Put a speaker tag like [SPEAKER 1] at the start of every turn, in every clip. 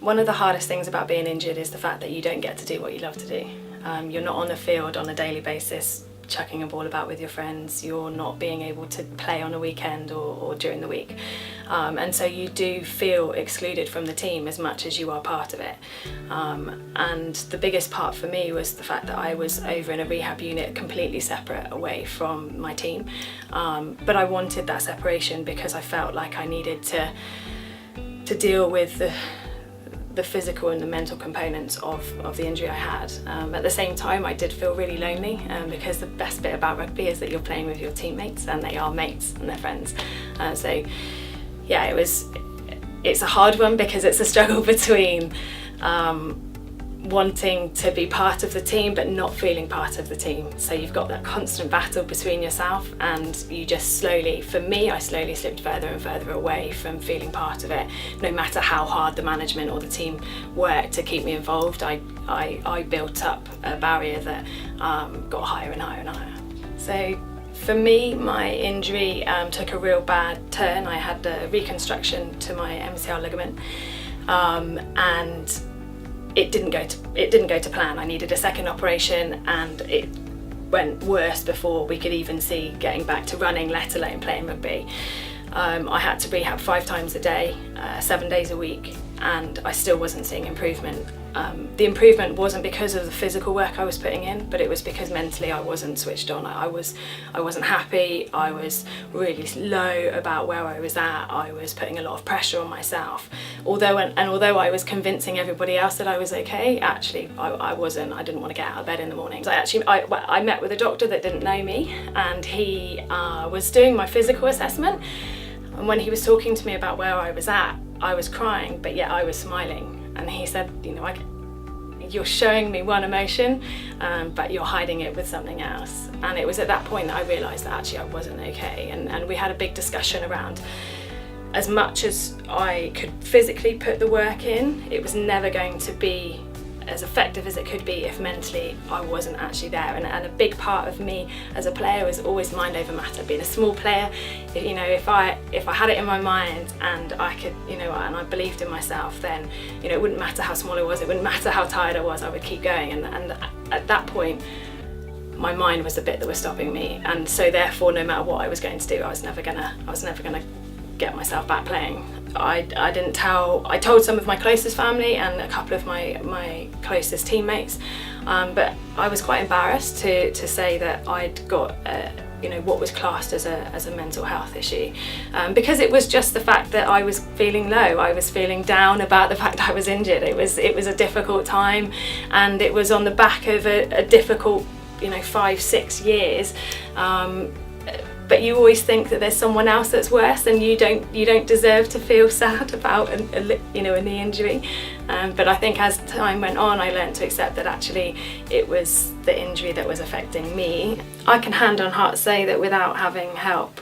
[SPEAKER 1] One of the hardest things about being injured is the fact that you don't get to do what you love to do. You're not on the field on a daily basis chucking a ball about with your friends, you're not being able to play on a weekend or during the week. And so you do feel excluded from the team as much as you are part of it. And the biggest part for me was the fact that I was over in a rehab unit completely separate away from my team. But I wanted that separation because I felt like I needed to deal with the physical and the mental components of the injury I had. At the same time, I did feel really lonely because the best bit about rugby is that you're playing with your teammates and they are mates and they're friends. So yeah, it's a hard one because it's a struggle between wanting to be part of the team but not feeling part of the team. So you've got that constant battle between yourself, and you just slowly, for me, I slowly slipped further and further away from feeling part of it. No matter how hard the management or the team worked to keep me involved, I built up a barrier that got higher and higher and higher. So for me, my injury took a real bad turn. I had a reconstruction to my MCL ligament, and it didn't go to plan. I needed a second operation, and it went worse before we could even see getting back to running, let alone playing rugby. I had to rehab 5 times a day, 7 days a week, and I still wasn't seeing improvement. The improvement wasn't because of the physical work I was putting in, but it was because mentally I wasn't switched on. I wasn't happy. I was really low about where I was at. I was putting a lot of pressure on myself. Although I was convincing everybody else that I was okay, actually I wasn't. I didn't want to get out of bed in the mornings. I met with a doctor that didn't know me, and he was doing my physical assessment. And when he was talking to me about where I was at, I was crying, but yet I was smiling. And he said, you're showing me one emotion, but you're hiding it with something else. And it was at that point that I realised that actually I wasn't okay. And we had a big discussion around, as much as I could physically put the work in, it was never going to be as effective as it could be if mentally I wasn't actually there. And a big part of me as a player was always mind over matter. Being a small player, if I had it in my mind and I could, and I believed in myself, then it wouldn't matter how small I was, it wouldn't matter how tired I was, I would keep going. And at that point, my mind was the bit that was stopping me. And so therefore, no matter what I was going to do, I was never gonna get myself back playing. I told some of my closest family and a couple of my closest teammates, but I was quite embarrassed to say that I'd got what was classed as a mental health issue, because it was just the fact that I was feeling low. I was feeling down about the fact that I was injured. It was a difficult time, and it was on the back of a difficult 5-6 years. But you always think that there's someone else that's worse, and you don't deserve to feel sad about a knee injury. But I think as time went on, I learned to accept that actually it was the injury that was affecting me. I can hand on heart say that without having help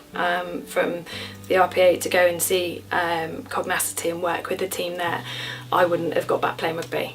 [SPEAKER 1] from the RPA to go and see Cognacity and work with the team there, I wouldn't have got back playing rugby.